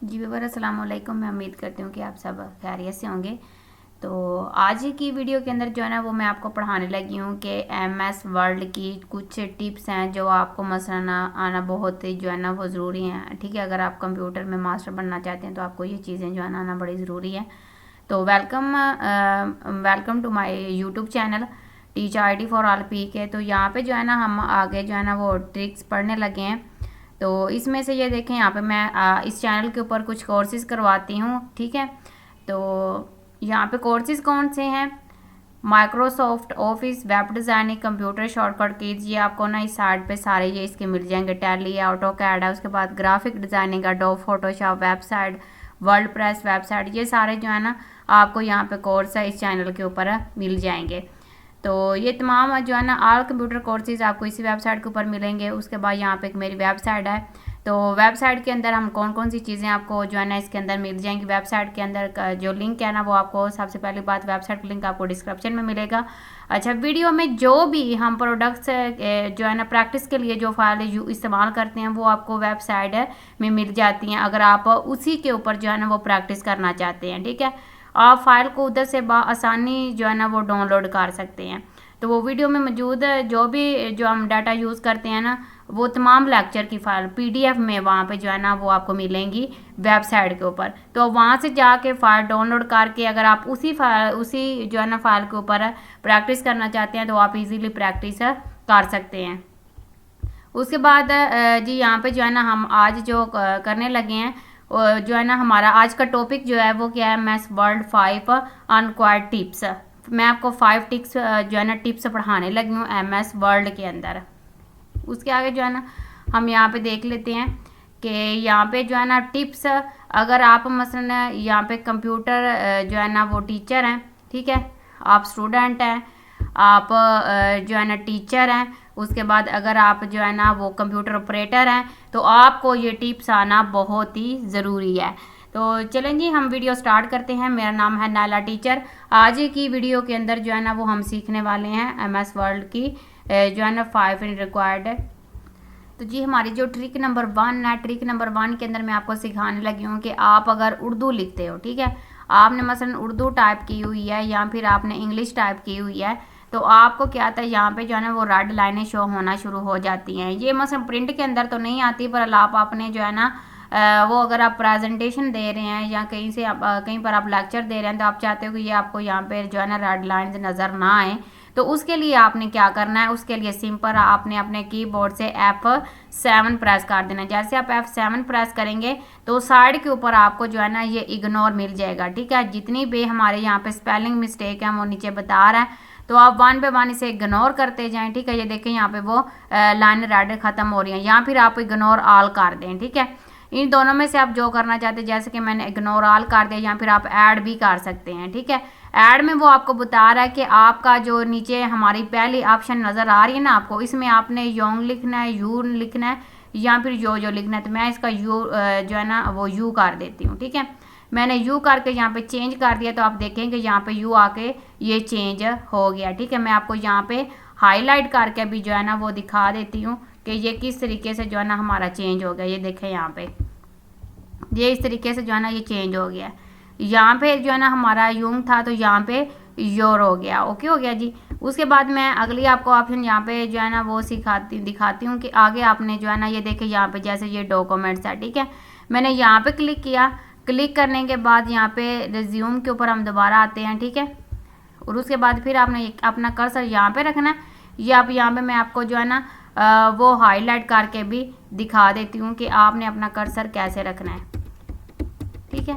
जी viewer अस्सलाम वालेकुम। मैं उम्मीद करती हूँ कि आप सब खैरियत से होंगे। तो आज की वीडियो के अंदर जो है ना वो मैं आपको पढ़ाने लगी हूँ कि MS वर्ड की कुछ टिप्स हैं जो आपको मसलन आना बहुत ही जो है ना वो ज़रूरी हैं। ठीक है, अगर आप कंप्यूटर में मास्टर बनना चाहते हैं तो आपको ये चीज़ें जो है ना आना बड़ी ज़रूरी है। तो welcome to my YouTube channel teach ID for all P K. तो यहाँ पे जो है ना हम आगे जो है ना वो ट्रिक्स पढ़ने लगे हैं। तो इसमें से ये देखें, यहाँ पे मैं इस चैनल के ऊपर कुछ कोर्सेज़ करवाती हूँ। ठीक है, तो यहाँ पे कोर्सेज़ कौन से हैं? Microsoft office, web designing, computer shortcut keys, ये आपको ना इस साइट पे सारे ये इसके मिल जाएंगे। टैली है, ऑटो कैड है, उसके बाद graphic designing, adobe Photoshop, website, world press website, ये सारे जो है ना आपको यहाँ पे कोर्स है इस चैनल के ऊपर मिल जाएंगे। तो ये तमाम जो है ना ऑल कंप्यूटर कोर्सेज आपको इसी वेबसाइट के ऊपर मिलेंगे। उसके बाद यहाँ पे एक मेरी वेबसाइट है, तो वेबसाइट के अंदर हम कौन कौन सी चीज़ें आपको जो है ना इसके अंदर मिल जाएंगी। वेबसाइट के अंदर का जो लिंक है ना वो आपको सबसे पहली बात वेबसाइट का लिंक आपको डिस्क्रिप्शन में मिलेगा। अच्छा, वीडियो में जो भी हम प्रोडक्ट्स जो है ना प्रैक्टिस के लिए जो फाइल इस्तेमाल करते हैं वो आपको वेबसाइट में मिल जाती हैं, अगर आप उसी के ऊपर जो है ना वो प्रैक्टिस करना चाहते हैं। ठीक है, आप फाइल को उधर से आसानी जो है ना वो डाउनलोड कर सकते हैं। तो वो वीडियो में मौजूद जो भी जो हम डाटा यूज़ करते हैं ना वो तमाम लेक्चर की फ़ाइल PDF में वहाँ पे जो है ना वो आपको मिलेंगी वेबसाइट के ऊपर। तो वहाँ से जाके फ़ाइल डाउनलोड करके अगर आप उसी जो है ना फाइल के ऊपर प्रैक्टिस करना चाहते हैं तो आप इजीली प्रैक्टिस कर सकते हैं। उसके बाद जी यहाँ पे जो है ना हम आज जो करने लगे हैं जो है ना हमारा आज का टॉपिक जो है वो क्या है? MS वर्ड 5 अनक्वायर्ड टिप्स। मैं आपको 5 टिप्स जो है ना टिप्स पढ़ाने लगी हूँ MS वर्ड के अंदर। उसके आगे जो है ना हम यहाँ पे देख लेते हैं कि यहाँ पे जो है ना टिप्स, अगर आप मसलन यहाँ पे कंप्यूटर जो है ना वो टीचर हैं, ठीक है, आप स्टूडेंट हैं, आप जो है ना टीचर हैं, उसके बाद अगर आप जो है ना वो कंप्यूटर ऑपरेटर हैं तो आपको ये टिप्स आना बहुत ही ज़रूरी है। तो चलें जी हम वीडियो स्टार्ट करते हैं। मेरा नाम है नाला टीचर। आज की वीडियो के अंदर जो है ना वो हम सीखने वाले हैं MS वर्ड की जो है ना 5 रिक्वायर्ड है। तो जी हमारी जो ट्रिक नंबर 1 है, ट्रिक नंबर 1 के अंदर मैं आपको सिखाने लगी हूँ कि आप अगर उर्दू लिखते हो, ठीक है, आपने मसलन उर्दू टाइप की हुई है या फिर आपने इंग्लिश टाइप की हुई है, तो आपको क्या आता है यहाँ पे जो है ना वो रेड लाइनें शो होना शुरू हो जाती हैं। ये मसलन प्रिंट के अंदर तो नहीं आती, पर आप आपने जो है ना वो अगर आप प्रेजेंटेशन दे रहे हैं या कहीं से कहीं पर आप लेक्चर दे रहे हैं तो आप चाहते हो कि ये आपको यहाँ पे जो है ना रेड लाइन्स नज़र ना आए, तो उसके लिए आपने क्या करना है? उसके लिए सिंपल आपने अपने कीबोर्ड से F7 प्रेस कर देना है। जैसे आप F7 प्रेस करेंगे तो साइड के ऊपर आपको जो है ना ये इग्नोर मिल जाएगा। ठीक है, जितनी भी हमारे यहाँ पे स्पेलिंग मिस्टेक है वो नीचे बता रहा है, तो आप 1 बाय 1 इसे इग्नोर करते जाएं। ठीक है, ये देखें यहाँ पे वो लाइन रेड खत्म हो रही है, या फिर आप इग्नोर ऑल कर दें। ठीक है, इन दोनों में से आप जो करना चाहते हैं, जैसे कि मैंने इग्नोर ऑल कर दिया, या फिर आप ऐड भी कर सकते हैं। ठीक है, ऐड में वो आपको बता रहा है कि आपका जो नीचे हमारी पहली ऑप्शन नज़र आ रही है ना आपको, इसमें आपने योंग लिखना है, यू लिखना है, या फिर जो लिखना है। तो मैं इसका यू जो है ना वो यू कर देती हूँ। ठीक है, मैंने यू करके यहाँ पे चेंज कर दिया, तो आप देखेंगे यहाँ पे यू आके ये चेंज हो गया। ठीक है, मैं आपको यहाँ पे हाईलाइट करके भी जो है ना वो दिखा देती हूँ कि ये किस तरीके से जो है ना हमारा चेंज हो गया। ये देखें यहाँ पे ये इस तरीके से जो है ना ये चेंज हो गया। यहाँ पे जो है ना हमारा यूंग था तो यहाँ पे योर हो गया। ओके हो गया जी। उसके बाद मैं अगली आपको ऑप्शन यहाँ पे जो है ना वो दिखाती हूँ कि आगे आपने जो है ना ये देखे यहाँ पे जैसे ये डॉक्यूमेंट्स है। ठीक है, मैंने यहाँ पे क्लिक किया, क्लिक करने के बाद यहाँ पे रिज्यूम के ऊपर हम दोबारा आते हैं। ठीक है, और उसके बाद फिर आपने अपना कर्सर यहाँ पे रखना है। ये आप यहाँ पे मैं आपको जो है ना वो हाईलाइट करके भी दिखा देती हूँ कि आपने अपना कर्सर कैसे रखना है। ठीक है,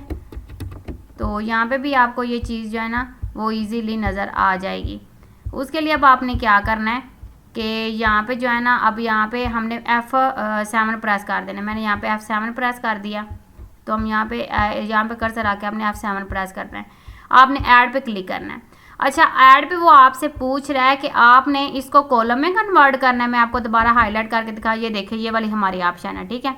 तो यहाँ पे भी आपको ये चीज़ जो है ना वो इजीली नज़र आ जाएगी। उसके लिए अब आपने क्या करना है कि यहाँ पे जो है ना अब यहाँ पे हमने F7 प्रेस कर देना। मैंने यहाँ पे F7 प्रेस कर दिया, तो हम यहाँ पे कर्सर आके आपने F7 प्रेस करना है। आपने ऐड पे क्लिक करना है। अच्छा, ऐड पे वो आपसे पूछ रहा है कि आपने इसको कॉलम में कन्वर्ट करना है। मैं आपको दोबारा हाईलाइट करके दिखा, ये देखिए ये वाली हमारी ऑप्शन है। ठीक है,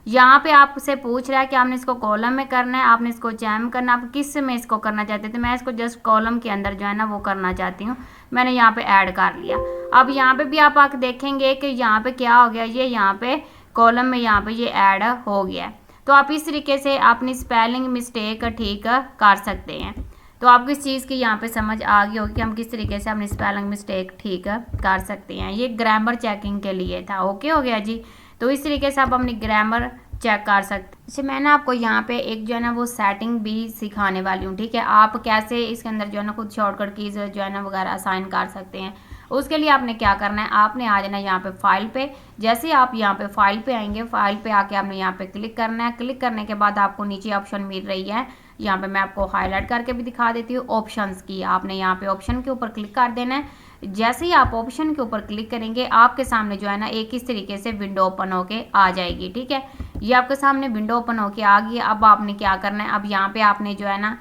यहाँ पे आपसे पूछ रहा है कि आपने इसको कॉलम में करना है, आपने इसको जैम करना है, आप किस में इसको करना चाहते हैं। तो मैं इसको जस्ट कॉलम के अंदर जो है ना वो करना चाहती हूँ। मैंने यहाँ पे ऐड कर लिया। अब यहाँ पे भी आप आके देखेंगे कि यहाँ पे क्या हो गया, ये यहाँ पे कॉलम में यहाँ पे ये ऐड हो गया है। तो आप इस तरीके से अपनी स्पेलिंग मिस्टेक ठीक कर सकते हैं। तो आपको इस चीज़ की यहाँ पे समझ आ गई होगी कि हम किस तरीके से अपनी स्पेलिंग मिस्टेक ठीक कर सकते हैं। ये ग्रामर चेकिंग के लिए था। ओके हो गया जी। तो इस तरीके से आप अपनी ग्रामर चेक कर सकते हैं। अच्छा, मैं ना आपको यहाँ पे एक जो है ना वो सेटिंग भी सिखाने वाली हूँ, ठीक है। आप कैसे इसके अंदर जो है ना खुद शॉर्टकट कीज जो है ना वगैरह असाइन कर सकते हैं। उसके लिए आपने क्या करना है, आपने आ जाना यहाँ पे फाइल पे। जैसे ही आप यहाँ पे फाइल पे आएंगे, फाइल पे आके आपने यहाँ पे क्लिक करना है। क्लिक करने के बाद आपको नीचे ऑप्शन मिल रही है, यहाँ पे मैं आपको हाईलाइट करके भी दिखा देती हूँ, ऑप्शंस की। आपने यहाँ पे ऑप्शन के ऊपर क्लिक कर देना है। जैसे ही आप ऑप्शन के ऊपर क्लिक करेंगे, आपके सामने जो है ना एक इस तरीके से विंडो ओपन होके आ जाएगी, ठीक है। ये आपके सामने विंडो ओपन होके आ गई। अब आपने क्या करना है, अब यहाँ पे आपने जो है ना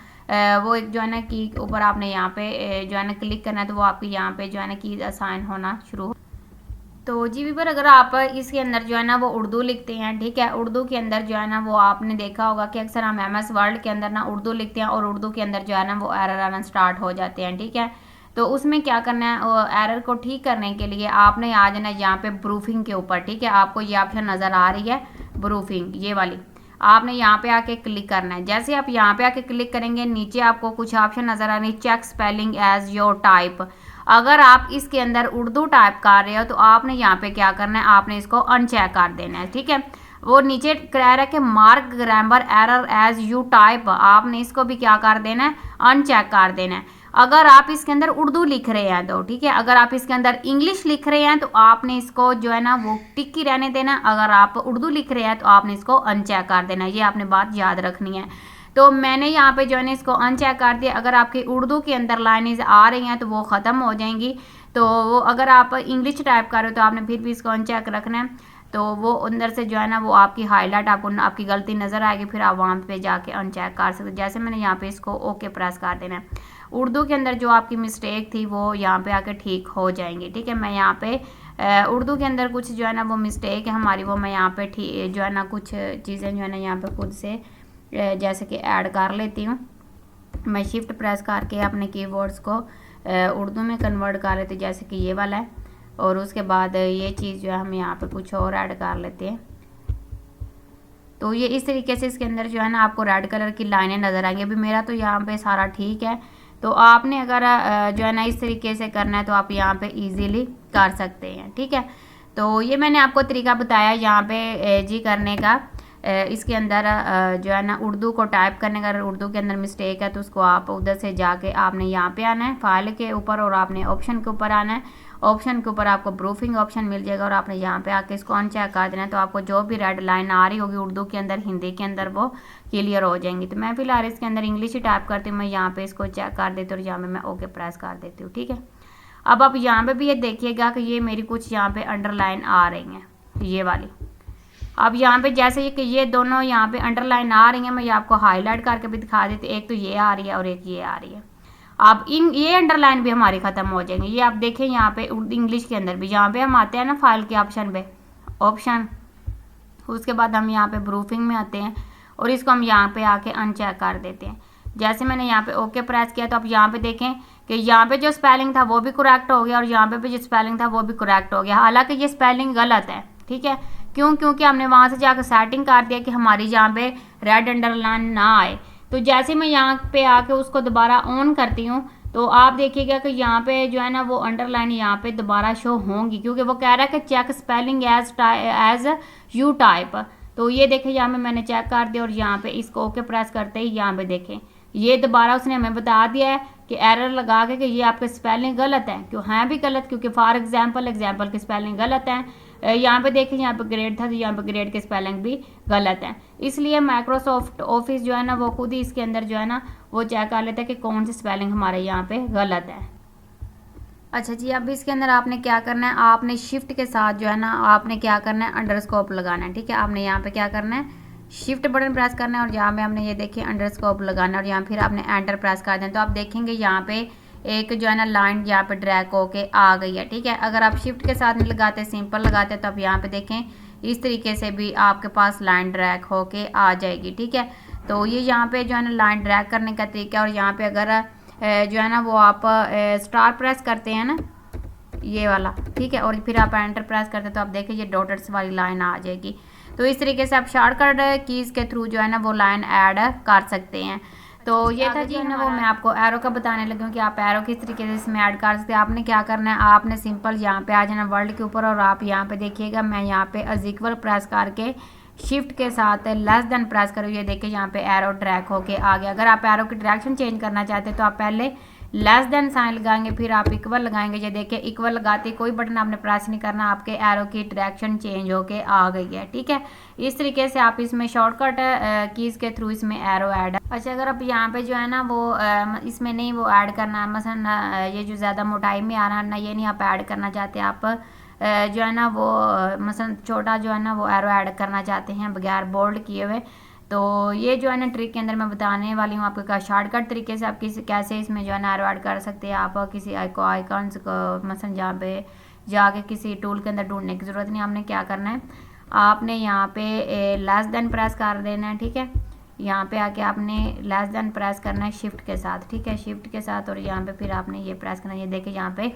वो एक जो है ना की ऊपर आपने यहाँ पे जो है ना क्लिक करना है, तो वो आपकी यहाँ पे जो है ना की असाइन होना शुरू हो। तो जी भी पर अगर आप इसके अंदर जो है ना वो उर्दू लिखते हैं, ठीक है, उर्दू के अंदर जो है ना वो आपने देखा होगा कि अक्सर हम MS वर्ड के अंदर ना उर्दू लिखते हैं और उर्दू के अंदर जो है ना वो एरर आना स्टार्ट हो जाते हैं, ठीक है। तो उसमें क्या करना है, एरर को ठीक करने के लिए आपने आ जाना यहाँ पे प्रूफिंग के ऊपर, ठीक है। आपको ये ऑप्शन नज़र आ रही है प्रूफिंग, ये वाली, आपने यहाँ पे आके क्लिक करना है। जैसे आप यहाँ पे आके क्लिक करेंगे, नीचे आपको कुछ ऑप्शन नज़र आ रही है, check spelling as your type. अगर आप इसके अंदर उर्दू टाइप कर रहे हो तो आपने यहाँ पे क्या करना है, आपने इसको अनचेक कर देना है, ठीक है। वो नीचे कह रहा है कि mark grammar error as you type, आपने इसको भी क्या कर देना है, अनचेक कर देना है। अगर आप इसके अंदर उर्दू लिख रहे हैं तो ठीक है, अगर आप इसके अंदर इंग्लिश लिख रहे हैं तो आपने इसको जो है ना वो टिक ही रहने देना। अगर आप उर्दू लिख रहे हैं तो आपने इसको अनचेक कर देना। ये आपने बात याद रखनी है। तो मैंने यहाँ पे जो है ना इसको अनचेक कर दिया। अगर आपकी उर्दू के अंदर लाइनें आ रही हैं तो वो ख़त्म हो जाएंगी। तो वो अगर आप इंग्लिश टाइप कर रहे हो तो आपने फिर भी इसको अनचेक रखना है। तो वो अंदर से जो है ना वो आपकी हाईलाइट आपको आपकी गलती नज़र आएगी, फिर आप वहाँ पे जाके अनचेक कर सकते। जैसे मैंने यहाँ पे इसको ओके प्रेस कर देना है। उर्दू के अंदर जो आपकी मिस्टेक थी वो यहाँ पे आके ठीक हो जाएंगी, ठीक है। मैं यहाँ पे उर्दू के अंदर कुछ जो है ना वो मिस्टेक है हमारी, वो मैं यहाँ पे ठीक जो है ना कुछ चीज़ें जो है ना यहाँ पे खुद से जैसे कि ऐड कर लेती हूँ। मैं शिफ्ट प्रेस करके अपने कीवर्ड्स को उर्दू में कन्वर्ट कर लेती हूँ, जैसे कि ये वाला है। और उसके बाद ये चीज़ जो है हम यहाँ पे कुछ और ऐड कर लेते हैं। तो ये इस तरीके से इसके अंदर जो है ना आपको रेड कलर की लाइनें नज़र आएंगी। अभी मेरा तो यहाँ पे सारा ठीक है। तो आपने अगर जो है ना इस तरीके से करना है तो आप यहाँ पे इजीली कर सकते हैं, ठीक है। तो ये मैंने आपको तरीका बताया यहाँ पे जी करने का। इसके अंदर जो है ना उर्दू को टाइप करने का, अगर उर्दू के अंदर मिस्टेक है तो उसको आप उधर से जाके आपने यहाँ पे आना है फाइल के ऊपर और आपने ऑप्शन के ऊपर आना है। ऑप्शन के ऊपर आपको प्रूफिंग ऑप्शन मिल जाएगा और आपने यहाँ पे आके इसको अनचेक कर देना है। तो आपको जो भी रेड लाइन आ रही होगी उर्दू के अंदर, हिंदी के अंदर, वो क्लियर हो जाएंगी। तो मैं फिलहाल इसके अंदर इंग्लिश ही टाइप करती हूँ। मैं यहाँ पे इसको चेक कर देती हूँ और यहाँ पे मैं ओके प्रेस कर देती हूँ, ठीक है। अब आप यहाँ पे भी ये देखिएगा कि ये मेरी कुछ यहाँ पे अंडरलाइन आ रही हैं, ये वाली। अब यहाँ पे जैसे कि ये दोनों यहाँ पे अंडरलाइन आ रही हैं, मैं ये आपको हाईलाइट करके भी दिखा देती हूँ। एक तो ये आ रही है और एक ये आ रही है। अब ये अंडरलाइन भी हमारी ख़त्म हो जाएंगी। ये आप देखें यहाँ पे इंग्लिश के अंदर भी, यहाँ पे हम आते हैं ना फाइल के ऑप्शन पे, ऑप्शन, उसके बाद हम यहाँ पे प्रूफिंग में आते हैं और इसको हम यहाँ पे आके अनचेक कर देते हैं। जैसे मैंने यहाँ पे ओके प्रेस किया तो आप यहाँ पे देखें कि यहाँ पे जो स्पेलिंग था वो भी करेक्ट हो गया और यहाँ पे भी जो स्पेलिंग था वो भी करेक्ट हो गया। हालांकि ये स्पेलिंग गलत है, ठीक है। क्यों? क्योंकि हमने वहाँ से जाकर सेटिंग कर दिया कि हमारी यहाँ पे रेड अंडरलाइन ना आए। तो जैसे मैं यहाँ पे आके उसको दोबारा ऑन करती हूँ तो आप देखिएगा कि यहाँ पे जो है ना वो अंडरलाइन यहाँ पे दोबारा शो होंगी, क्योंकि वो कह रहा है कि check spelling as you type. तो ये देखें यहाँ पे मैंने चेक कर दिया और यहाँ पे इसको ओके प्रेस करते ही यहाँ पे देखें ये दोबारा उसने हमें बता दिया है कि एरर लगा के कि ये आपके स्पेलिंग गलत है। क्यों हैं भी गलत? क्योंकि फॉर एग्जांपल की स्पेलिंग गलत है। यहाँ पे देखें यहाँ पे ग्रेड था तो यहाँ पे ग्रेड की स्पेलिंग भी गलत है। इसलिए माइक्रोसॉफ्ट ऑफिस जो है ना वो खुद ही इसके अंदर जो है ना वो चेक कर लेता है कि कौन सी स्पेलिंग हमारे यहाँ पे गलत है। अच्छा जी, अब इसके अंदर आपने क्या करना है, आपने शिफ्ट के साथ जो है ना आपने क्या करना है, अंडरस्कोप लगाना है, ठीक है। आपने यहाँ पे क्या करना है, शिफ्ट बटन प्रेस करना है और यहाँ पे हमने ये देखिए अंडरस्कोप लगाना है और यहाँ फिर आपने एंटर प्रेस कर देना। तो आप देखेंगे यहाँ पे एक जो है ना लाइन यहाँ पे ड्रैग होके आ गई है, ठीक है। अगर आप शिफ्ट के साथ नहीं लगाते, सिंपल लगाते तो आप यहाँ पे देखें इस तरीके से भी आपके पास लाइन ड्रैग होके आ जाएगी, ठीक है। तो ये यहाँ पे जो है ना लाइन ड्रैग करने का तरीका है। और यहाँ पे अगर जो है ना वो आप स्टार प्रेस करते हैं ना ये वाला, ठीक है, और फिर आप एंटर प्रेस करते हैं तो आप देखिए ये डॉट्स वाली लाइन आ जाएगी। तो इस तरीके से आप शॉर्टकट कीज़ के थ्रू जो है ना वो लाइन ऐड कर सकते हैं। तो ये था जी ना वो मैं आपको एरो का बताने लगी हूँ कि आप एरो किस तरीके से इसमें ऐड कर सकते हैं। आपने क्या करना है, आपने सिंपल यहाँ पे आ जाना वर्ल्ड के ऊपर और आप यहाँ पे देखिएगा मैं यहाँ पे इक्वल प्रेस करके शिफ्ट के साथ लेस देन प्रेस करो। ये देखिए यहाँ पे एरो ट्रैक होके आ गया। अगर आप एरो की डायरेक्शन चेंज करना चाहते हैं तो आप पहले लेस देन साइन लगाएंगे, फिर आप इक्वल लगाएंगे। ये देखिए इक्वल लगाते कोई बटन आपने प्रेस नहीं करना, आपके एरो की डायरेक्शन चेंज होके आ गई है। ठीक है, इस तरीके से आप इसमें शॉर्टकट कीज़ के थ्रू इसमें एरो ऐड। अच्छा, अगर आप यहाँ पे जो है ना वो इसमें नहीं वो ऐड करना है, मसलन ये जो ज़्यादा मोटाई में आ रहा है ना, ये नहीं आप ऐड करना चाहते, आप जो है ना वो मसलन छोटा जो है ना वो एरो ऐड करना चाहते हैं बगैर बोल्ड किए हुए, तो ये जो है ना ट्रिक के अंदर मैं बताने वाली हूँ आपको शॉर्टकट तरीके से आप कैसे इसमें जो है ना एरो ऐड कर सकते हैं। आप किसी आइकॉन्स को मसलन जहाँ पे जाके किसी टूल के अंदर ढूंढने की ज़रूरत नहीं, आपने क्या करना है, आपने यहाँ पे लेस देन प्रेस कर देना है। ठीक है, यहाँ पे आके आपने लेस देन प्रेस करना है शिफ्ट के साथ। ठीक है, शिफ्ट के साथ, और यहाँ पे फिर आपने ये प्रेस करना है। ये देखिए यहाँ पे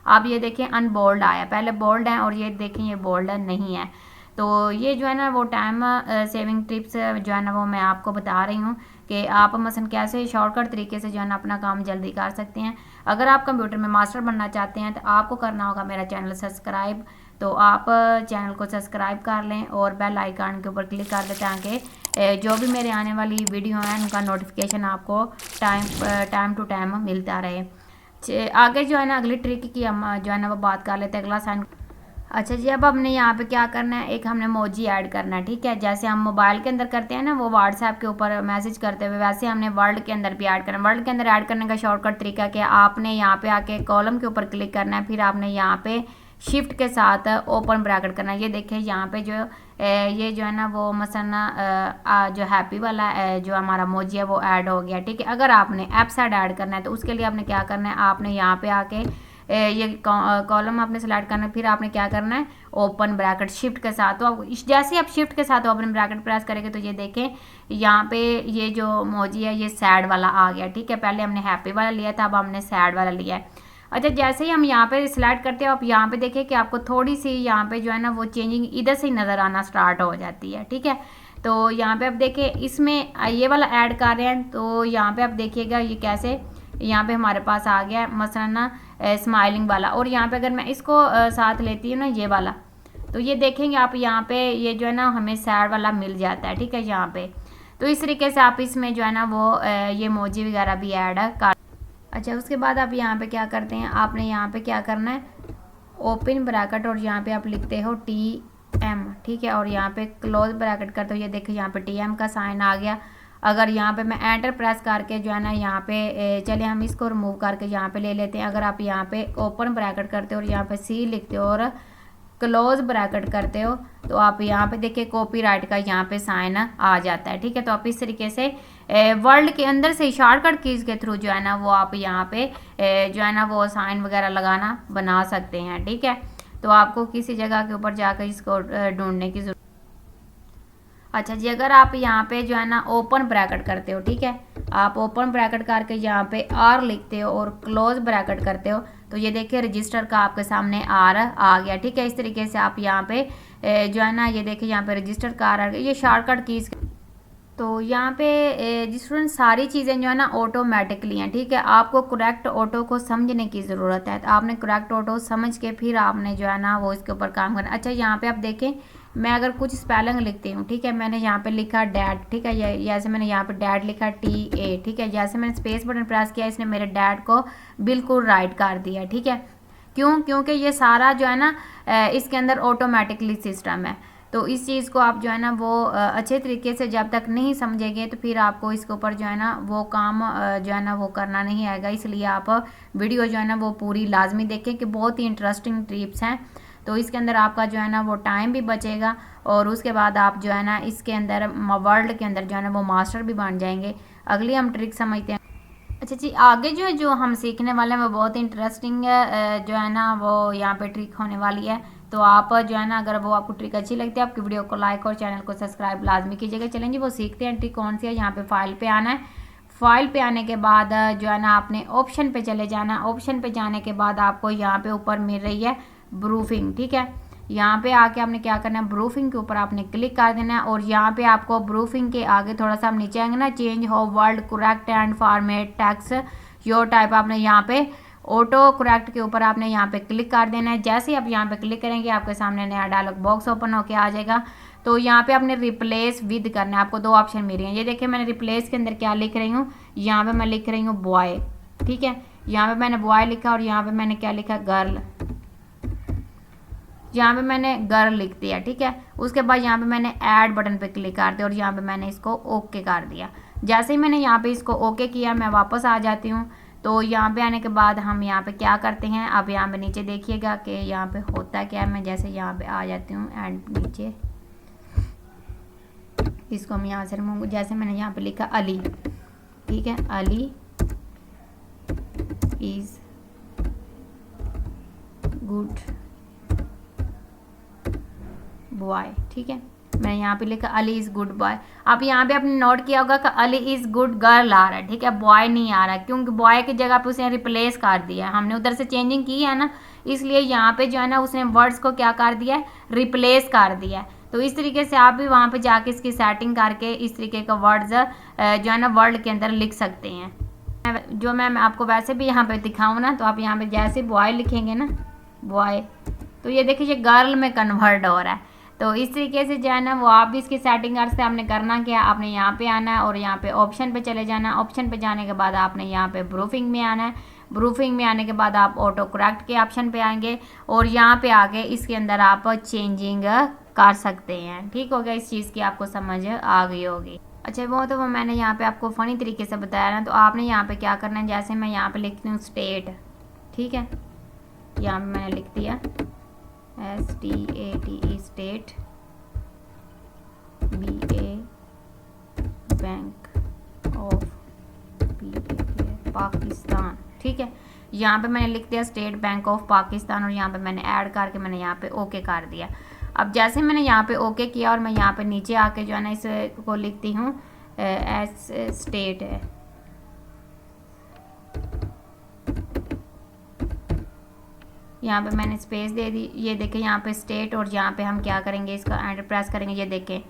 आप ये देखें अनबोल्ड आया, पहले बोल्ड है और ये देखें ये बोल्ड नहीं है। तो ये जो है ना वो टाइम सेविंग टिप्स जो है ना वो मैं आपको बता रही हूँ कि आप मसलन कैसे शॉर्टकट तरीके से जो है ना अपना काम जल्दी कर सकते हैं। अगर आप कंप्यूटर में मास्टर बनना चाहते हैं तो आपको करना होगा मेरा चैनल सब्सक्राइब, तो आप चैनल को सब्सक्राइब कर लें और बेल आइकन के ऊपर क्लिक कर लें ताकि जो भी मेरे आने वाली वीडियो हैं उनका नोटिफिकेशन आपको टाइम टू टाइम मिलता रहे। आगे जो है ना अगली ट्रिक की हम जो है ना वो बात कर लेते हैं, अगला साइन। अच्छा जी, अब हमने यहाँ पे क्या करना है, एक हमने इमोजी ऐड करना है। ठीक है, जैसे हम मोबाइल के अंदर करते हैं ना वो व्हाट्सएप के ऊपर मैसेज करते हुए, वैसे हमने वर्ल्ड के अंदर भी ऐड करना है। वर्ल्ड के अंदर ऐड करने का शॉर्टकट तरीका क्या है, आपने यहाँ पे आके कॉलम के ऊपर क्लिक करना है, फिर आपने यहाँ पे शिफ्ट के साथ ओपन ब्रैकेट करना है। ये देखिए यहाँ पे जो ये जो है ना वो मसलन जो हैप्पी वाला जो हमारा इमोजी है वो ऐड हो गया। ठीक है, अगर आपने ऐप साइड ऐड करना है तो उसके लिए आपने क्या करना है, आपने यहाँ पे आके ये कॉलम आपने सेलेक्ट करना है, फिर आपने क्या करना है ओपन ब्रैकेट शिफ्ट के साथ। तो आप जैसे आप शिफ्ट के साथ ओपन ब्रैकेट प्रेस करेंगे तो ये देखें यहाँ पे ये जो इमोजी है ये सैड वाला आ गया। ठीक है, पहले हमने हैप्पी वाला लिया था, अब हमने सैड वाला लिया है। अच्छा, जैसे ही हम यहाँ पे सिलेक्ट करते हैं आप यहाँ पे देखें कि आपको थोड़ी सी यहाँ पे जो है ना वो चेंजिंग इधर से ही नज़र आना स्टार्ट हो जाती है। ठीक है, तो यहाँ पे आप देखें इसमें ये वाला ऐड कर रहे हैं, तो यहाँ पे आप देखिएगा ये कैसे यहाँ पे हमारे पास आ गया मसलन ना स्माइलिंग वाला, और यहाँ पे अगर मैं इसको साथ लेती हूँ ना ये वाला, तो ये देखेंगे आप यहाँ पे ये जो है ना हमें सैड वाला मिल जाता है। ठीक है, यहाँ पे तो इस तरीके से आप इसमें जो है ना वो ये इमोजी वगैरह भी ऐड कर। अच्छा, उसके बाद आप यहाँ पे क्या करते हैं, आपने यहाँ पे क्या करना है ओपन ब्रैकेट और यहाँ पे आप लिखते हो TM। ठीक है, और यहाँ पे क्लोज ब्रैकेट करते हो, ये देखिए यहाँ पे TM का साइन आ गया। अगर यहाँ पे मैं एंटर प्रेस करके जो है ना यहाँ पे चले हम इसको रिमूव करके यहाँ पे ले लेते हैं। अगर आप यहाँ पे ओपन ब्रैकेट करते हो और यहाँ पे C लिखते हो और क्लोज ब्रैकेट करते हो तो आप यहाँ पे देखिए कॉपीराइट का यहाँ पे साइन आ जाता है। ठीक है, तो आप इस तरीके से वर्ल्ड के अंदर से शॉर्टकट कीज़ के थ्रू जो है ना वो आप यहाँ पे जो है ना वो साइन वगैरह लगाना बना सकते हैं। ठीक है, तो आपको किसी जगह के ऊपर जाकर इसको ढूंढने की जरूरत। अच्छा जी, अगर आप यहाँ पे जो है ना ओपन ब्रैकेट करते हो, ठीक है, आप ओपन ब्रैकेट करके यहाँ पे R लिखते हो और क्लोज ब्रैकेट करते हो तो ये देखिए रजिस्टर का आपके सामने R आ गया। ठीक है, इस तरीके से आप यहाँ पे जो है ना ये देखिए यहाँ पे रजिस्टर का R आ गया। ये शॉर्टकट कीज़, तो यहाँ पे स्टूडेंट सारी चीज़ें जो है ना ऑटोमेटिकली हैं। ठीक है, आपको करेक्ट ऑटो को समझने की ज़रूरत है, तो आपने करेक्ट ऑटो समझ के फिर आपने जो है ना वो इसके ऊपर काम करना। अच्छा, यहाँ पे आप देखें मैं अगर कुछ स्पेलिंग लिखती हूँ, ठीक है, मैंने यहाँ पे लिखा डैड। ठीक है, जैसे मैंने यहाँ पे डैड लिखा TA। ठीक है, जैसे मैंने स्पेस बटन प्रेस किया इसने मेरे डैड को बिल्कुल राइट कर दिया। ठीक है, क्योंकि ये सारा जो है ना इसके अंदर ऑटोमेटिकली सिस्टम है। तो इस चीज़ को आप जो है ना वो अच्छे तरीके से जब तक नहीं समझेंगे तो फिर आपको इसके ऊपर जो है ना वो काम जो है ना वो करना नहीं आएगा। इसलिए आप वीडियो जो है ना वो पूरी लाजमी देखें कि बहुत ही इंटरेस्टिंग टिप्स हैं। तो इसके अंदर आपका जो है ना वो टाइम भी बचेगा और उसके बाद आप जो है ना इसके अंदर वर्ल्ड के अंदर जो है ना वो मास्टर भी बन जाएंगे। अगली हम ट्रिक समझते हैं। अच्छा जी, आगे जो हम सीखने वाले हैं वो बहुत इंटरेस्टिंग जो है ना वो यहाँ पे ट्रिक होने वाली है। तो आप जो है ना अगर वो आपको ट्रिक अच्छी लगती है आपकी वीडियो को लाइक और चैनल को सब्सक्राइब लाजमी कीजिएगा। चलें जी, वो सीखते हैं ट्रिक कौन सी है। यहाँ पे फाइल पे आना है, फाइल पे आने के बाद जो है ना आपने ऑप्शन पे चले जाना। ऑप्शन पे जाने के बाद आपको यहाँ पे ऊपर मिल रही है प्रूफिंग। ठीक है, यहाँ पे आके आपने क्या करना है, प्रूफिंग के ऊपर आपने क्लिक कर देना है और यहाँ पे आपको प्रूफिंग के आगे थोड़ा सा आप नीचे आएंगे ना, चेंज हो world correct and format text your type, आपने यहाँ पे ऑटो करेक्ट के ऊपर आपने यहाँ पे क्लिक कर देना है। जैसे ही आप यहाँ पे क्लिक करेंगे आपके सामने नया डायलॉग बॉक्स ओपन होके आ जाएगा। तो यहाँ पे आपने रिप्लेस विद करना है, आपको दो ऑप्शन मिल रही हैं। ये देखिए मैंने रिप्लेस के अंदर क्या लिख रही हूँ, यहाँ पे मैं लिख रही हूँ बॉय, ठीक है, यहाँ पे मैंने बॉय लिखा और यहाँ पे मैंने क्या लिखा, गर्ल, यहाँ पे मैंने गर्ल लिख दिया, ठीक है। उसके बाद यहाँ पे मैंने ऐड बटन पे क्लिक कर दिया और यहाँ पे मैंने इसको ओके कर दिया। जैसे ही मैंने यहाँ पे इसको ओके किया मैं वापस आ जाती हूँ। तो यहाँ पे आने के बाद हम यहाँ पे क्या करते हैं, अब यहाँ पे नीचे देखिएगा कि यहाँ पे होता क्या है। मैं जैसे यहाँ पे आ जाती हूँ एंड नीचे इसको हम यहाँ से रिमूव, जैसे मैंने यहाँ पे लिखा अली, ठीक है, अली इज गुड बॉय, ठीक है, मैंने यहाँ पे लिखा अली इज गुड बॉय। अब यहाँ पे आपने नोट किया होगा कि अली इज गुड गर्ल आ रहा है, ठीक है, बॉय नहीं आ रहा क्योंकि बॉय की जगह पे उसने रिप्लेस कर दिया है, हमने उधर से चेंजिंग की है ना, इसलिए यहाँ पे जो है ना उसने वर्ड्स को क्या कर दिया है, रिप्लेस कर दिया है। तो इस तरीके से आप भी वहाँ पे जाके इसकी सेटिंग करके इस तरीके का वर्ड्स जो है ना वर्ड के अंदर लिख सकते हैं। जो मैं आपको वैसे भी यहाँ पे दिखाऊँ ना, तो आप यहाँ पे जैसे बॉय लिखेंगे ना, बॉय, तो ये देखिए ये गर्ल में कन्वर्ट हो रहा है। तो इस तरीके से जो है ना वो आप भी इसकी सेटिंग कर सकते हैं। आपने करना क्या, आपने यहाँ पे आना है और यहाँ पे ऑप्शन पे चले जाना है। ऑप्शन पे जाने के बाद आपने यहाँ पे प्रूफिंग में आना है। प्रूफिंग में आने के बाद आप ऑटो करेक्ट के ऑप्शन पे आएंगे और यहाँ पे आके इसके अंदर आप चेंजिंग कर सकते हैं। ठीक हो गया, इस चीज़ की आपको समझ आ गई होगी। अच्छा वो मैंने यहाँ पे आपको फ़नी तरीके से बताया ना, तो आपने यहाँ पे क्या करना है, जैसे मैं यहाँ पे लिखती हूँ स्टेट, ठीक है, यहाँ पे मैंने लिख दिया STATE state, BA bank of Pakistan, ठीक है, यहाँ पे मैंने लिख दिया स्टेट बैंक ऑफ पाकिस्तान और यहाँ पे मैंने ऐड करके मैंने यहाँ पे ओके कर दिया। अब जैसे मैंने यहाँ पे ओके किया और मैं यहाँ पे नीचे आके जो है ना इसको लिखती हूँ एस स्टेट है, यहाँ पे मैंने स्पेस दे दी। ये देखें यहाँ पे स्टेट और यहाँ पे हम क्या करेंगे, इसका एंटर प्रेस करेंगे। ये देखें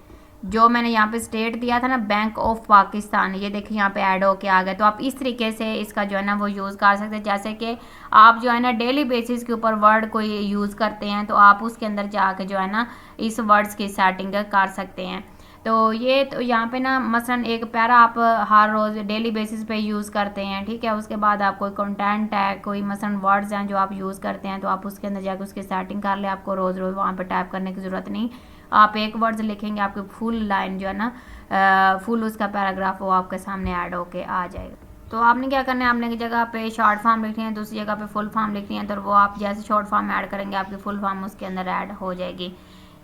जो मैंने यहाँ पे स्टेट दिया था ना, बैंक ऑफ पाकिस्तान, ये देखिए यहाँ पे ऐड होके आ गया। तो आप इस तरीके से इसका जो है ना वो यूज़ कर सकते हैं। जैसे कि आप जो है ना डेली बेसिस के ऊपर वर्ड कोई यूज़ करते हैं तो आप उसके अंदर जाके जो है ना इस वर्ड्स की सेटिंग कर सकते हैं। तो ये तो यहाँ पे ना मसलन एक पैरा आप हर रोज़ डेली बेसिस पे यूज़ करते हैं, ठीक है, उसके बाद आप कोई कंटेंट है, कोई मसलन वर्ड्स हैं जो आप यूज़ करते हैं, तो आप उसके अंदर जाकर उसकी सेटिंग कर ले। आपको रोज़ रोज़ वहाँ पे टाइप करने की ज़रूरत नहीं, आप एक वर्ड्स लिखेंगे, आपकी फुल लाइन जो है ना फुल उसका पैराग्राफ वो आपके सामने ऐड होके आ जाएगा। तो आपने क्या करना है, आपने की जगह पे शॉर्ट फॉर्म लिखनी है, दूसरी जगह पे फुल फॉर्म लिखनी है, तो वो आप जैसे शॉर्ट फॉर्म ऐड करेंगे आपकी फुल फॉर्म उसके अंदर ऐड हो जाएगी।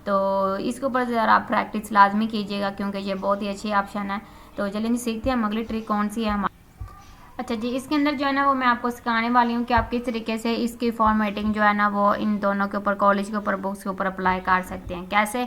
तो इसके ऊपर ज़रा आप प्रैक्टिस लाजमी कीजिएगा क्योंकि ये बहुत ही अच्छी ऑप्शन है। तो चलिए सीखते हैं हम अगली ट्रिक कौन सी है हमारी। अच्छा जी, इसके अंदर जो है ना वो मैं आपको सिखाने वाली हूँ कि आप किस तरीके से इसकी फॉर्मेटिंग जो है ना वो इन दोनों के ऊपर, कॉलेज के ऊपर, बुक्स के ऊपर अप्लाई कर सकते हैं। कैसे,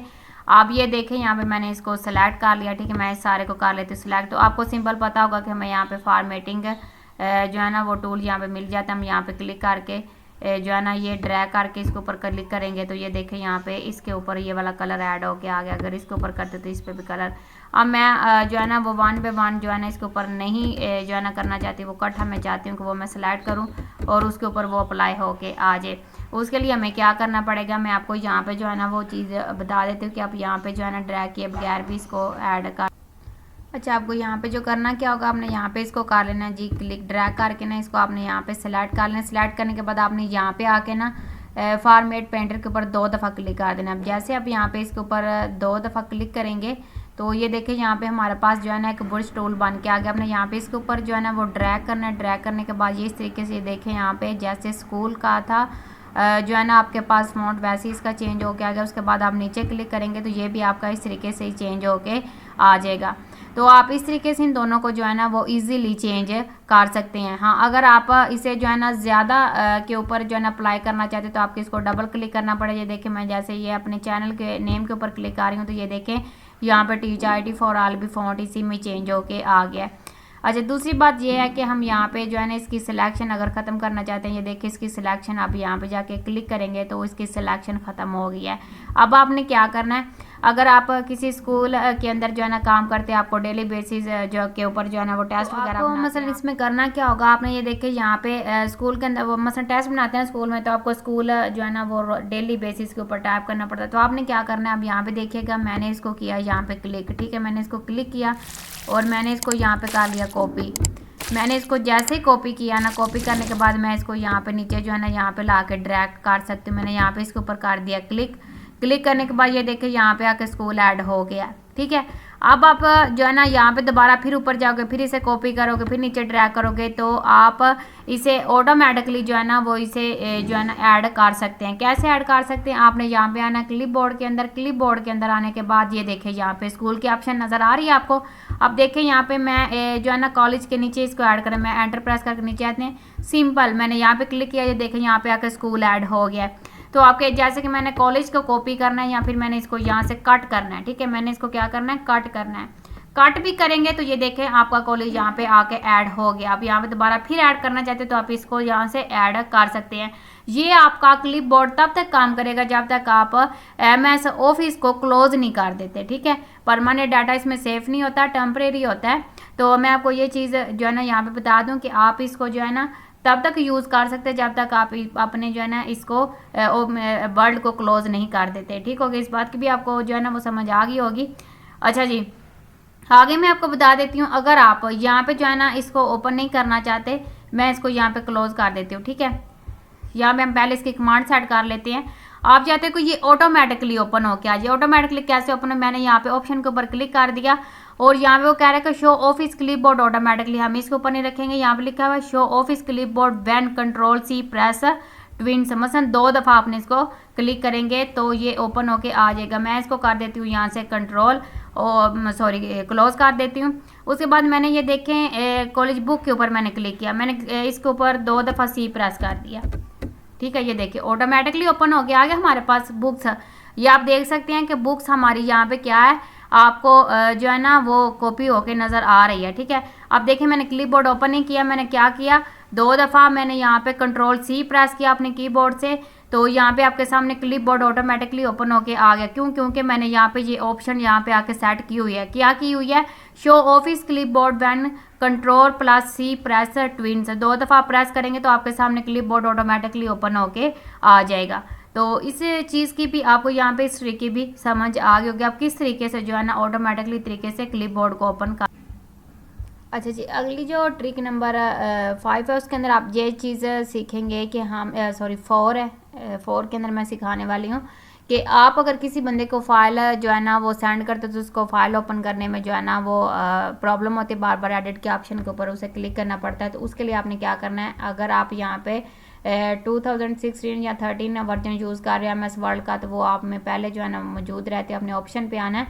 आप ये देखें यहाँ पे मैंने इसको सेलेक्ट कर लिया, ठीक है, मैं इस सारे को कर लेती हूँ सिलेक्ट। तो आपको सिंपल पता होगा कि हमें यहाँ पे फॉर्मेटिंग जो है ना वो टूल यहाँ पे मिल जाता है। हम यहाँ पे क्लिक करके जो है ना ये ड्रैग करके इसके ऊपर क्लिक करेंगे तो ये देखें यहाँ पे इसके ऊपर ये वाला कलर ऐड होके आ गया। अगर इसके ऊपर करते तो इस पर भी कलर, अब मैं जो है ना वो 1 by 1 जो है ना इसके ऊपर नहीं जो है ना करना चाहती, वो कट मैं चाहती हूँ कि वो मैं सेलेक्ट करूँ और उसके ऊपर वो अप्लाई होके आ जाए। उसके लिए हमें क्या करना पड़ेगा, मैं आपको यहाँ पे जो है ना वो चीज़ बता देती हूँ कि आप यहाँ पे जो है ना ड्रैग किए बगैर भी इसको ऐड कर। अच्छा, आपको यहाँ पे जो करना क्या होगा, आपने यहाँ पे इसको कर लेना जी, क्लिक ड्रैग करके ना इसको आपने यहाँ पे सेलेक्ट कर लेना। सेलेक्ट करने के बाद आपने यहाँ पे आके ना फॉर्मेट पेंटर के ऊपर 2 दफ़ा क्लिक कर देना। अब जैसे आप यहाँ पे इसके ऊपर 2 दफ़ा क्लिक करेंगे तो ये देखिए यहाँ पे हमारे पास जो है ना एक बुश टूल बन के आ गया। आपने यहाँ पे इसके ऊपर जो है ना वो ड्रैग करना है। ड्रैग करने के बाद ये इस तरीके से देखें यहाँ पे जैसे स्कूल का था जो है ना आपके पास फ़ॉन्ट, वैसे ही इसका चेंज होके आ गया। उसके बाद आप नीचे क्लिक करेंगे तो ये भी आपका इस तरीके से ही चेंज होके आ जाएगा। तो आप इस तरीके से इन दोनों को जो है ना वो इजीली चेंज कर सकते हैं। हाँ, अगर आप इसे जो है ना ज़्यादा के ऊपर जो है ना अप्लाई करना चाहते हैं तो आपको इसको डबल क्लिक करना पड़ेगा। ये देखें मैं जैसे ये अपने चैनल के नेम के ऊपर क्लिक कर रही हूँ तो ये देखें यहाँ पर THIT फॉर ऑल भी फ़ॉन्ट इसी में चेंज होके आ गया। अच्छा, दूसरी बात ये है कि हम यहाँ पे जो है ना इसकी सिलेक्शन अगर ख़त्म करना चाहते हैं, ये देखिए इसकी सिलेक्शन आप यहाँ पे जाके क्लिक करेंगे तो इसकी सिलेक्शन ख़त्म हो गई है। अब आपने क्या करना है, अगर आप किसी स्कूल के अंदर जो है ना काम करते हैं, आपको डेली बेसिस जो के ऊपर जो है ना वो टेस्ट वगैरह तो मसलन इसमें करना क्या होगा, आपने ये देखिए यहाँ पे स्कूल के अंदर वो मसलन टेस्ट बनाते हैं स्कूल में, तो आपको स्कूल जो है ना वो डेली बेसिस के ऊपर टाइप करना पड़ता है। तो आपने क्या करना है, अब यहाँ पे देखिएगा मैंने इसको किया यहाँ पे क्लिक, ठीक है, मैंने इसको क्लिक किया और मैंने इसको यहाँ पे कर लिया कॉपी। मैंने इसको जैसे ही कॉपी किया ना, कॉपी करने के बाद मैं इसको यहाँ पे नीचे जो है ना यहाँ पे ला के ड्रैग कर सकती हूँ। मैंने यहाँ पे इसके ऊपर कर दिया क्लिक। क्लिक करने के बाद ये देखिए यहाँ पे आके स्कूल ऐड हो गया, ठीक है। अब आप जो है ना यहाँ पे दोबारा फिर ऊपर जाओगे, फिर इसे कॉपी करोगे, फिर नीचे ड्रैग करोगे तो आप इसे ऑटोमेटिकली जो है ना वो इसे जो है ना ऐड कर सकते हैं। कैसे ऐड कर सकते हैं, आपने यहाँ पे आना क्लिपबोर्ड के अंदर। क्लिपबोर्ड के अंदर आने के बाद ये देखिए यहाँ पे स्कूल की ऑप्शन नज़र आ रही है आपको। अब देखिए यहाँ पे मैं जो है ना कॉलेज के नीचे इसको ऐड करें, मैं एंटर प्रेस करके नीचे आते हैं, सिंपल मैंने यहाँ पे क्लिक किया, ये देखिए यहाँ पे आकर स्कूल ऐड हो गया है। तो आपके जैसे कि मैंने कॉलेज को कॉपी करना है या फिर मैंने इसको यहाँ से कट करना है, ठीक है, मैंने इसको क्या करना है, कट करना है। कट भी करेंगे तो ये देखें आपका कॉलेज यहाँ पे आके ऐड हो गया। आप यहाँ पे दोबारा फिर ऐड करना चाहते हैं तो आप इसको यहाँ से ऐड कर सकते हैं। ये आपका क्लिपबोर्ड तब तक काम करेगा जब तक आप MS ऑफिस को क्लोज नहीं कर देते, ठीक है। परमानेंट डाटा इसमें सेफ नहीं होता, टेम्परेरी होता है। तो मैं आपको ये चीज़ जो है ना यहाँ पे बता दूँ कि आप इसको जो है ना तब तक यूज़ कर सकते हैं जब तक आप अपने जो है ना इसको वर्ल्ड को क्लोज नहीं कर देते, ठीक हो गया। इस बात की भी आपको जो है ना वो समझ आ गई होगी। अच्छा जी, आगे मैं आपको बता देती हूँ, अगर आप यहाँ पे जो है ना इसको ओपन नहीं करना चाहते, मैं इसको यहाँ पे क्लोज कर देती हूँ, ठीक है। यहाँ पे हम पहले इसकी कमांड सेट कर लेते हैं। आप चाहते हैं कि ये ऑटोमेटिकली ओपन हो, क्या ये ऑटोमेटिकली कैसे ओपन हो, मैंने यहाँ पे ऑप्शन के ऊपर क्लिक कर दिया और यहाँ पे वो कह रहा है कि शो ऑफिस क्लिपबोर्ड ऑटोमेटिकली, हम इसके ऊपर नहीं रखेंगे। यहाँ पे लिखा हुआ है show office clipboard when control C press twins, मसलन 2 दफ़ा आपने इसको क्लिक करेंगे तो ये ओपन होके आ जाएगा। मैं इसको कर देती हूँ यहाँ से कंट्रोल और सॉरी क्लोज कर देती हूँ। उसके बाद मैंने ये देखें कॉलेज बुक के ऊपर मैंने क्लिक किया, मैंने इसके ऊपर 2 दफ़ा C प्रेस कर दिया, ठीक है। ये देखिए ऑटोमेटिकली ओपन हो गया, आ गया हमारे पास बुक्स। ये आप देख सकते हैं कि बुक्स हमारी यहाँ पे क्या है, आपको जो है ना वो कॉपी होके नज़र आ रही है, ठीक है। अब देखिए मैंने क्लिपबोर्ड ओपन नहीं किया, मैंने क्या किया, 2 दफ़ा मैंने यहाँ पे कंट्रोल C प्रेस किया अपने कीबोर्ड से, तो यहाँ पे आपके सामने क्लिपबोर्ड ऑटोमेटिकली ओपन होके आ गया। क्यों, क्योंकि मैंने यहाँ पे ये ऑप्शन यहाँ पे आके सेट की हुई है। क्या की हुई है, show office clipboard when control plus C press twins, 2 दफ़ा प्रेस करेंगे तो आपके सामने क्लिपबोर्ड ऑटोमेटिकली ओपन होके आ जाएगा। तो इस चीज़ की भी आपको यहाँ पे इस तरीके भी समझ आ गई होगी, आप किस तरीके से जो है ना ऑटोमेटिकली तरीके से क्लिपबोर्ड को ओपन कर। अच्छा जी, अगली जो ट्रिक नंबर 5 है उसके अंदर आप ये चीज़ सीखेंगे कि हम 4 है, 4 के अंदर मैं सिखाने वाली हूँ कि आप अगर किसी बंदे को फाइल जो है ना वो सेंड करते तो उसको फाइल ओपन करने में जो है ना वो प्रॉब्लम होती है, बार बार एडिट के ऑप्शन के ऊपर उसे क्लिक करना पड़ता है। तो उसके लिए आपने क्या करना है, अगर आप यहाँ पे 2016 या 13 वर्जन यूज़ कर रहे हैं MS वर्ल्ड का, तो वो आप में पहले जो है ना मौजूद रहते हैं। अपने ऑप्शन पे आना है,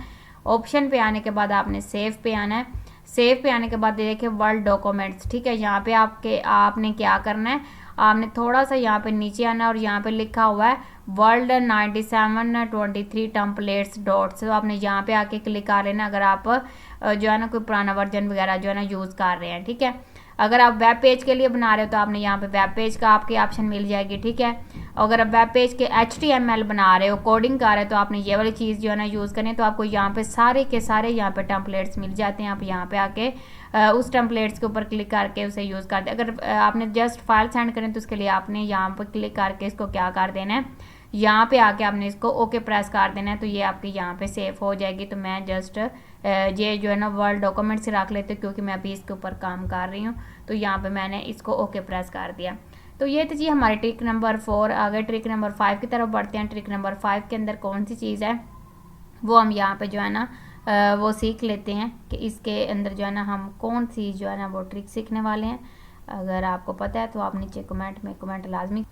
ऑप्शन पे आने के बाद आपने सेव पे आना है। सेव पे आने के बाद देखिए वर्ल्ड डॉक्यूमेंट्स, ठीक है। यहाँ पे आपने क्या करना है, आपने थोड़ा सा यहाँ पे नीचे आना और यहाँ पे लिखा हुआ है वर्ल्ड 9723 टेम्पलेट्स डॉट्स, तो आपने यहाँ पे आके क्लिक कर लेना अगर आप जो है ना कोई पुराना वर्जन वगैरह जो है ना यूज़ कर रहे हैं, ठीक है। अगर आप वेब पेज के लिए बना रहे हो तो आपने यहाँ पे वेब पेज का आपके ऑप्शन मिल जाएगी, ठीक है। अगर आप वेब पेज के HTML बना रहे हो, कोडिंग कर रहे हो, तो आपने ये वाली चीज़ जो है ना यूज़ करनी है। तो आपको यहाँ पे सारे के सारे यहाँ पे टेम्पलेट्स मिल जाते हैं। आप यहाँ पे आके उस टेम्पलेट्स के ऊपर क्लिक करके उसे यूज़ कर दे। अगर आपने जस्ट फाइल सेंड करें तो उसके लिए आपने यहाँ पर क्लिक करके इसको क्या कर देना है, यहाँ पे आके आपने इसको ओके प्रेस कर देना है, तो ये आपकी यहाँ पे सेव हो जाएगी। तो मैं जस्ट ये जो है ना वर्ल्ड डॉक्यूमेंट से रख लेते क्योंकि मैं अभी इसके ऊपर काम कर रही हूँ। तो यहाँ पे मैंने इसको ओके प्रेस कर दिया। तो ये तो जी हमारी ट्रिक नंबर 4। आगे ट्रिक नंबर 5 की तरफ बढ़ते हैं। ट्रिक नंबर 5 के अंदर कौन सी चीज़ है वो हम यहाँ पे जो है ना वो सीख लेते हैं कि इसके अंदर जो है ना हम कौन सी जो है ना वो ट्रिक सीखने वाले हैं। अगर आपको पता है तो आप नीचे कमेंट में कमेंट लाजमी।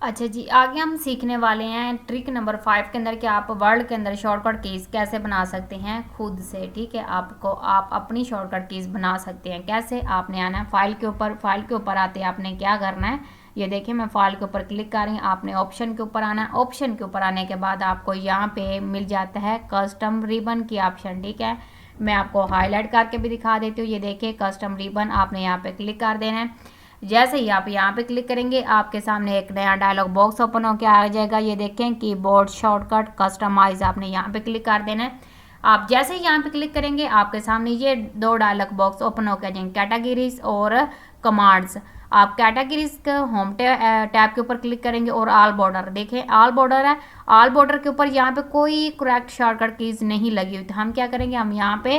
अच्छा जी, आगे हम सीखने वाले हैं ट्रिक नंबर 5 के अंदर कि आप वर्ड के अंदर शॉर्टकट कीज़ कैसे बना सकते हैं खुद से, ठीक है। आप अपनी शॉर्टकट कीज़ बना सकते हैं कैसे। आपने आना है फाइल के ऊपर, फाइल के ऊपर आते हैं आपने क्या करना है, ये देखिए मैं फाइल के ऊपर क्लिक कर रही हूँ। आपने ऑप्शन के ऊपर आना है। ऑप्शन के ऊपर आने के बाद आपको यहाँ पे मिल जाता है कस्टम रिबन की ऑप्शन, ठीक है। मैं आपको हाईलाइट करके भी दिखा देती हूँ। ये देखिए कस्टम रिबन, आपने यहाँ पे क्लिक कर देना है। जैसे ही आप यहाँ पे क्लिक करेंगे आपके सामने एक नया डायलॉग बॉक्स ओपन होकर आ जाएगा। ये देखें कीबोर्ड शॉर्टकट कस्टमाइज, आपने यहाँ पे क्लिक कर देना है। आप जैसे ही यहाँ पे क्लिक करेंगे आपके सामने ये 2 डायलॉग बॉक्स ओपन होकर आ जाएंगे, कैटेगरीज और कमांड्स। आप कैटेगरीज के होम टैब के ऊपर क्लिक करेंगे और ऑल बॉर्डर, देखें ऑल बॉर्डर है। ऑल बॉर्डर के ऊपर यहाँ पे कोई करेक्ट शॉर्टकट कीज नहीं लगी हुई, तो हम क्या करेंगे, हम यहाँ पे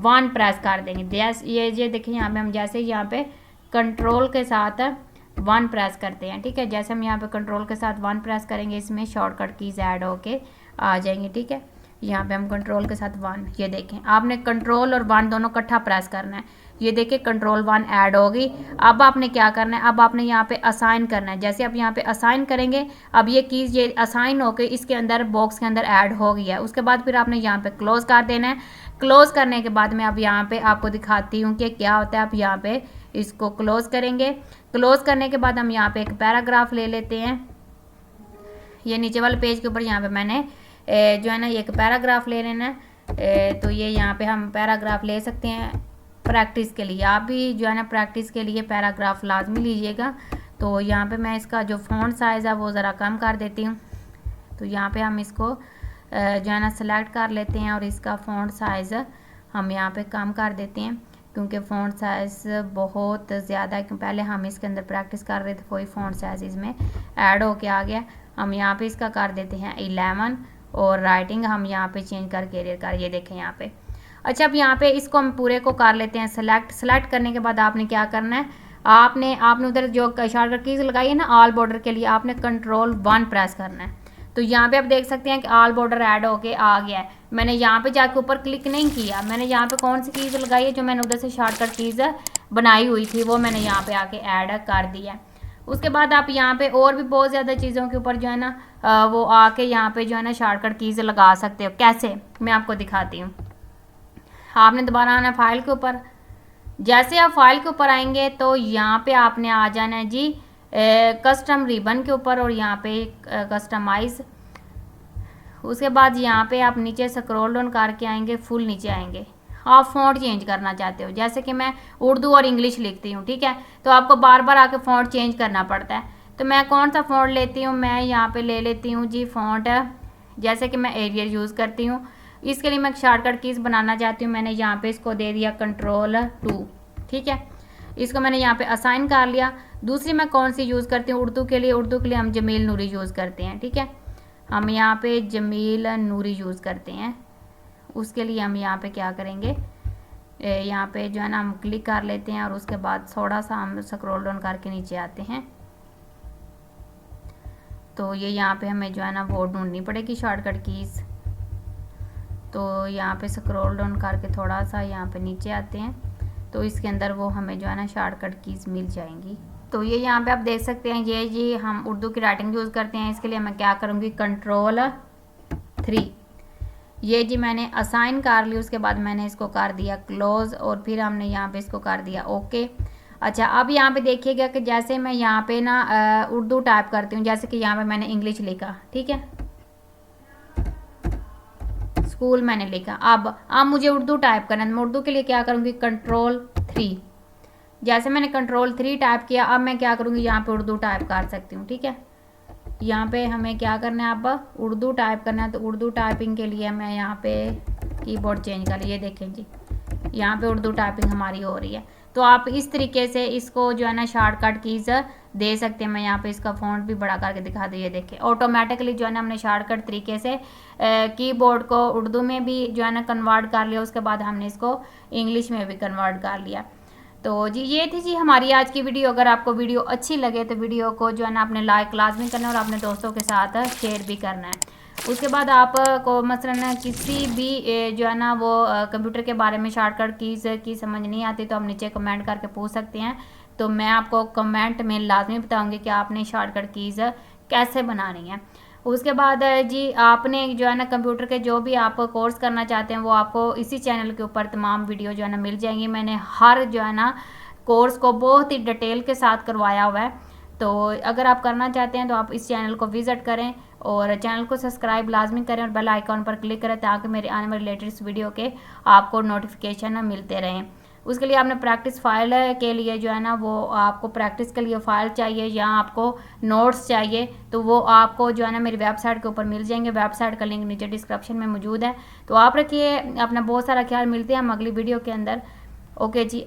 1 प्रेस कर देंगे। जैसे ये देखें यहाँ पे हम जैसे यहाँ पे कंट्रोल के साथ 1 प्रेस करते हैं, ठीक है। जैसे हम यहाँ पे कंट्रोल के साथ 1 प्रेस करेंगे इसमें शॉर्टकट कीज ऐड होके आ जाएंगे, ठीक है। यहाँ पे हम कंट्रोल के साथ 1, ये देखें आपने कंट्रोल और 1 दोनों इकट्ठा प्रेस करना है। ये देखिए कंट्रोल 1 ऐड होगी। अब आपने क्या करना है, अब आपने यहाँ पे असाइन करना है। जैसे आप यहाँ पे असाइन करेंगे अब ये कीज ये असाइन होकर इसके अंदर बॉक्स के अंदर ऐड हो गया है। उसके बाद फिर आपने यहाँ पे क्लोज कर देना है। क्लोज करने के बाद मैं अब यहाँ पे आपको दिखाती हूँ कि क्या होता है। आप यहाँ पे इसको क्लोज करेंगे। क्लोज करने के बाद हम यहाँ पे एक पैराग्राफ ले लेते हैं। ये नीचे वाले पेज के ऊपर यहाँ पे मैंने जो है ना एक पैराग्राफ ले लेना है। तो ये यहाँ पे हम पैराग्राफ ले सकते हैं प्रैक्टिस के लिए। आप भी जो है ना प्रैक्टिस के लिए पैराग्राफ लाजमी लीजिएगा। तो यहाँ पे मैं इसका जो फ़ॉन्ट साइज़ है वो ज़रा कम कर देती हूँ। तो यहाँ पे हम इसको जो है ना सेलेक्ट कर लेते हैं और इसका फ़ॉन्ट साइज़ हम यहाँ पे कम कर देते हैं, क्योंकि फ़ॉन्ट साइज़ बहुत ज़्यादा है। पहले हम इसके अंदर प्रैक्टिस कर रहे थे, कोई फ़ॉन्ट साइज़ इसमें ऐड होके आ गया। हम यहाँ पे इसका कर देते हैं 11 और राइटिंग हम यहाँ पे चेंज करके एरियर कर, ये देखें यहाँ पे। अच्छा अब यहाँ पे इसको हम पूरे को कर लेते हैं सेलेक्ट करने के बाद आपने क्या करना है, आपने उधर जो शॉर्टकट कीज लगाई है ना ऑल बॉर्डर के लिए, आपने कंट्रोल 1 प्रेस करना है। तो यहाँ पे आप देख सकते हैं कि ऑल बॉर्डर ऐड होके आ गया है। मैंने यहाँ पे जाके ऊपर क्लिक नहीं किया, मैंने यहाँ पे कौन सी कीज लगाई है, जो मैंने उधर से शॉर्टकट कीज बनाई हुई थी वो मैंने यहाँ पे आके ऐड कर दिया। उसके बाद आप यहाँ पे और भी बहुत ज़्यादा चीज़ों के ऊपर जो है ना वो आके यहाँ पे जो है ना शॉर्टकट कीज लगा सकते हो। कैसे, मैं आपको दिखाती हूँ। आपने दोबारा आना फाइल के ऊपर। जैसे आप फाइल के ऊपर आएंगे तो यहाँ पे आपने आ जाना है जी कस्टम रिबन के ऊपर और यहाँ पे कस्टमाइज। उसके बाद यहाँ पे आप नीचे स्क्रॉल डाउन करके आएंगे, फुल नीचे आएंगे। आप फ़ॉन्ट चेंज करना चाहते हो, जैसे कि मैं उर्दू और इंग्लिश लिखती हूँ, ठीक है, तो आपको बार बार आके फ़ॉन्ट चेंज करना पड़ता है। तो मैं कौन सा फ़ॉन्ट लेती हूँ, मैं यहाँ पे ले लेती हूँ जी फ़ॉन्ट, जैसे कि मैं एरियल यूज़ करती हूँ। इसके लिए मैं शॉर्टकट कीज़ बनाना चाहती हूँ। मैंने यहाँ पे इसको दे दिया कंट्रोल 2, ठीक है। इसको मैंने यहाँ पे असाइन कर लिया। दूसरी मैं कौन सी यूज़ करती हूँ उर्दू के लिए हम जमील नूरी यूज़ करते हैं, ठीक है। हम यहाँ पे जमील नूरी यूज़ करते हैं। उसके लिए हम यहाँ पे क्या करेंगे, यहाँ पे जो है ना हम क्लिक कर लेते हैं और उसके बाद थोड़ा सा हम स्क्रॉल डाउन करके नीचे आते हैं। तो ये यहाँ पे हमें जो है ना वो ढूंढनी पड़ेगी शॉर्टकट कीज़। तो यहाँ पे स्क्रॉल डाउन करके थोड़ा सा यहाँ पे नीचे आते हैं, तो इसके अंदर वो हमें जो है ना शॉर्टकट कीज़ मिल जाएंगी। तो ये यहाँ पे आप देख सकते हैं, ये जी हम उर्दू की राइटिंग यूज़ करते हैं। इसके लिए मैं क्या करूँगी, कंट्रोल 3, ये जी मैंने असाइन कर ली। उसके बाद मैंने इसको कर दिया क्लोज और फिर हमने यहाँ पे इसको कर दिया ओके। अच्छा अब यहाँ पे देखिएगा कि जैसे मैं यहाँ पे ना उर्दू टाइप करती हूँ, जैसे कि यहाँ पे मैंने इंग्लिश लिखा, ठीक है, स्कूल मैंने लिखा। अब मुझे उर्दू टाइप करना है। मैं उर्दू के लिए क्या करूँगी, कंट्रोल 3। जैसे मैंने कंट्रोल 3 टाइप किया, अब मैं क्या करूँगी, यहाँ पे उर्दू टाइप कर सकती हूँ, ठीक है। यहाँ पे हमें क्या करना है, अब उर्दू टाइप करना है। तो उर्दू टाइपिंग के लिए मैं यहाँ पे कीबोर्ड चेंज कर लिया, देखें जी यहाँ पे उर्दू टाइपिंग हमारी हो रही है। तो आप इस तरीके से इसको जो है ना शॉर्टकट कीज़ दे सकते हैं। मैं यहाँ पे इसका फ़ॉन्ट भी बड़ा करके दिखा दूँ, ये देखें ऑटोमेटिकली जो है ना हमने शॉर्टकट तरीके से कीबोर्ड को उर्दू में भी जो है ना कन्वर्ट कर लिया। उसके बाद हमने इसको इंग्लिश में भी कन्वर्ट कर लिया। तो जी ये थी जी हमारी आज की वीडियो। अगर आपको वीडियो अच्छी लगे तो वीडियो को जो है ना आपने लाइक लाजमी करना है और अपने दोस्तों के साथ शेयर भी करना है। उसके बाद आपको मसलन किसी भी जो है ना वो कंप्यूटर के बारे में शॉर्टकट कीज़ की समझ नहीं आती तो आप नीचे कमेंट करके पूछ सकते हैं। तो मैं आपको कमेंट में लाजमी बताऊँगी कि आपने शॉर्टकट कीज़ कैसे बनानी है। उसके बाद जी आपने जो है ना कंप्यूटर के जो भी आप कोर्स करना चाहते हैं वो आपको इसी चैनल के ऊपर तमाम वीडियो जो है ना मिल जाएंगी। मैंने हर जो है ना कोर्स को बहुत ही डिटेल के साथ करवाया हुआ है। तो अगर आप करना चाहते हैं तो आप इस चैनल को विज़िट करें और चैनल को सब्सक्राइब लाजमी करें और बेल आइकॉन पर क्लिक करें ताकि मेरे आने वाले लेटेस्ट वीडियो के आपको नोटिफिकेशन मिलते रहें। उसके लिए आपने प्रैक्टिस फाइल के लिए जो है ना वो आपको प्रैक्टिस के लिए फ़ाइल चाहिए या आपको नोट्स चाहिए तो वो आपको जो है ना मेरी वेबसाइट के ऊपर मिल जाएंगे। वेबसाइट का लिंक नीचे डिस्क्रिप्शन में मौजूद है। तो आप रखिए अपना बहुत सारा ख्याल। मिलते हैं हम अगली वीडियो के अंदर। ओके जी।